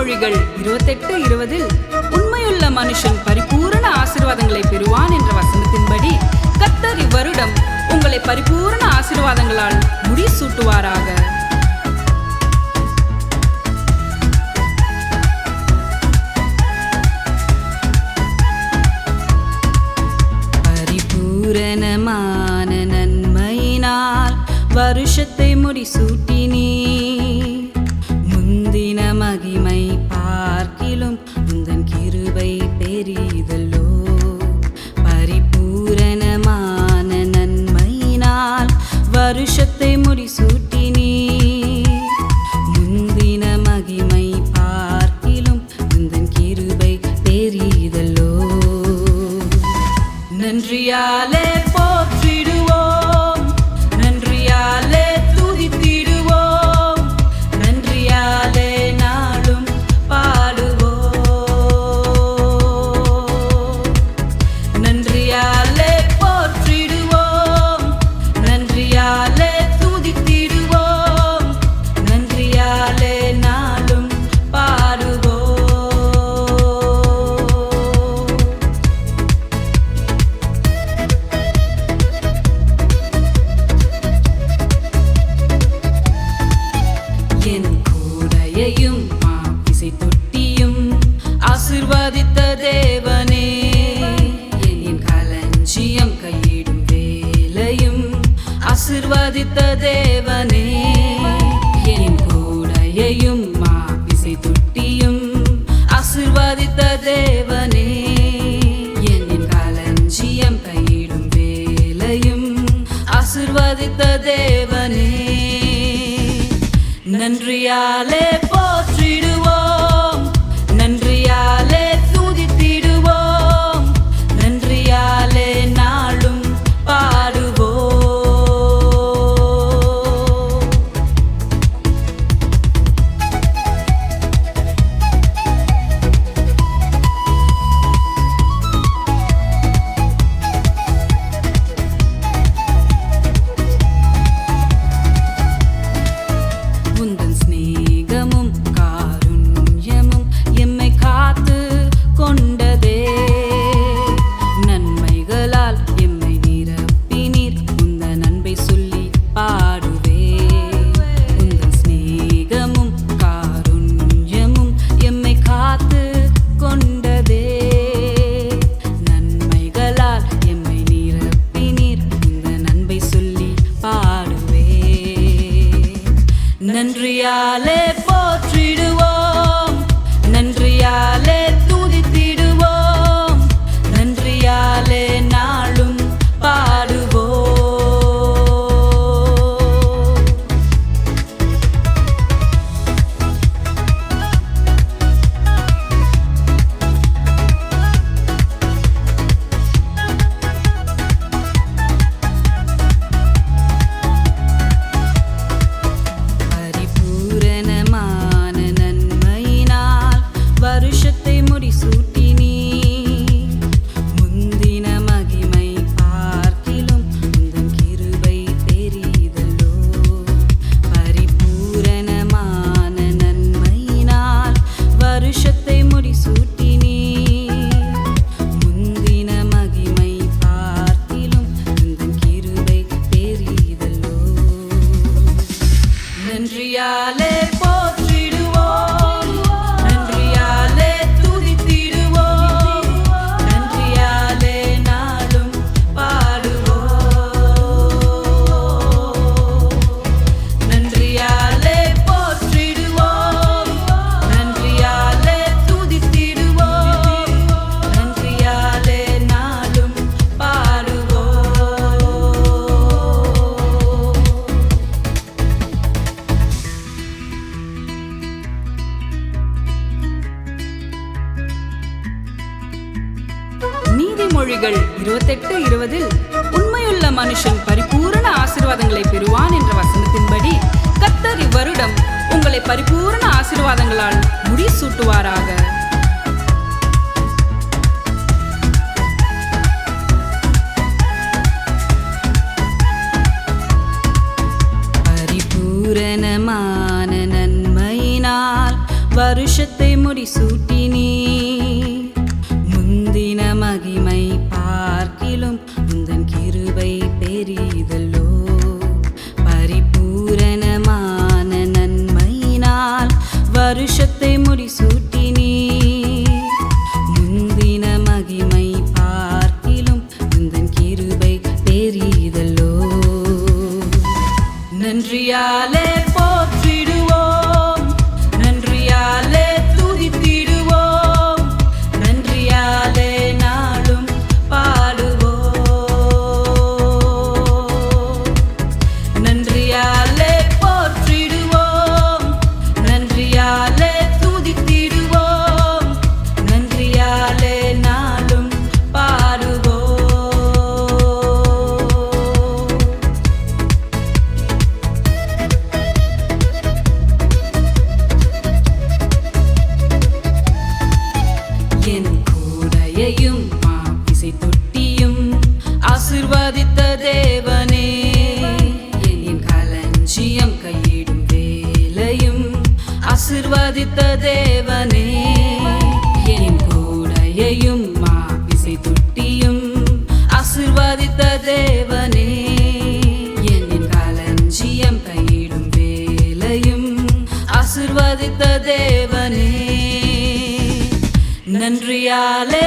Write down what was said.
நீதிமொழிகள் 28:20 உண்மையுள்ள மனுஷன் பரிபூரண ஆசீர்வாதங்களை பெறுவான் என்ற வசனத்தின்படி கர்த்தர் இவ்வருடம் உங்களை பரிபூரண ஆசீர்வாதங்களால் முடிசூட்டுவாராக. பரிபூரணமான நன்மையினால் வருஷத்தை முடிசூட்டினீ. முந்தின மகிமை பார்க்கிலும் உந்தன் கிருபை பெரிதல்லோ. பரிபூரணமான நன்மையினால் வருஷத்தை முடிசூட்டினீ. முந்தின மகிமை பார்க்கிலும் உந்தன் கிருபை பெரிதல்லோ. நன்றியாலே போற்றிடுவோம், நன்றியாலே துதித்திடுவோம், நன்றியாலே நாளும் பாடுவோம். நன்றியாலே போற்றிடுவோம், நன்றியாலே துதித்திடுவோம், நன்றியாலே நாளும் பாடுவோம். என் கூடையையும் மாப்பிசை தொட்டியும் ஆசீர்வதித்த தேவனே. என் களஞ்சியம் கையிடும் வேலையும் ஆசீர்வதித்த தேவனே. என் கூடையையும் மாப்பிசை தொட்டியும் ஆசீர்வதித்த தேவனே. என் களஞ்சியம் கையிடும் வேலையும் ஆசீர்வதித்த தேவனே. நன்றியாலே போற்றிடுவோம், நன்றியாலே துதித்திடுவோம், நன்றியாலே நாளும் பாடுவோம். உந்தன் சிநேகமும் காருண்யமும் எம்மை காத்து கொண்டதே. நன்மைகளால் எம்மை நிரப்பினீர், உந்தன் அன்பை சொல்லி பாடுவே. உந்தன் சிநேகமும் காருண்யமும் எம்மை காத்து கொண்டதே. நன்மைகளால் எம்மை நிரப்பினீர், உந்தன் அன்பை சொல்லி பாடுவே. நன்றியாலே போற்றிடுவோம், நன்றியாலே துதித்திடுவோம், நன்றியாலே நாளும் பாடுவோம். பரிபூரணமான நன்மையினால் வருஷத்தை முடிசூட்டினீ. முந்தின மகிமை பார்க்கிலும் உந்தன் கிருபை பெரிதல்லோ. பரிபூரணமான நன்மையினால் வருஷத்தை முடிசூட்டினீ. முந்தின மகிமை பார்க்கிலும் உந்தன் கிருபை பெரிதல்லோ. நன்றியாலே போற்றிடுவோம், நன்றியாலே துதித்திடுவோம், நன்றியாலே நாளும் பாடுவோம். நன்றியாலே போற்றிடுவோம், நன்றியாலே துதித்திடுவோம், நன்றியாலே நாளும் பாடுவோம். நீதிமொழிகள் 28:20 உண்மையுள்ள மனுஷன் பரிபூரண ஆசீர்வாதங்களை பெறுவான் என்ற வசனத்தின்படி கர்த்தர் இவ்வருடம் உங்களை பரிபூரண ஆசீர்வாதங்களால் முடிசூட்டுவாராக. பரிபூரணமான நன்மையினால் வருஷத்தை முடிசூட்டினீ. முந்தின மகிமை பார்க்கிலும் உந்தன் கிருபை பெரிதல்லோ. பரிபூரணமான நன்மையினால் வருஷத்தை முடிசூட்டினீ. முந்தின மகிமை பார்க்கிலும் உந்தன் கிருபை பெரிதல்லோ. நன்றியாலே போற்றிடுவோம், நன்றியாலே துதித்திடுவோம், நன்றியாலே நாளும் பாடுவோம். நன்றியாலே போற்றிடுவோம், நன்றியாலே துதித்திடுவோம், நன்றியாலே நாளும் பாடுவோம். என் கூடையையும் மாப்பிசை தொட்டியும் ஆசிர்வதித்த தேவனே. என் களஞ்சியம் கையிடும் வேலையும் ஆசிர்வதித்த தேவனே. என் கூடையையும் மாப்பிசை தொட்டியும் ஆசிர்வதித்த தேவனே. என் களஞ்சியம் கையிடும் வேலையும் ஆசிர்வதித்த தேவனே. நன்றியாலே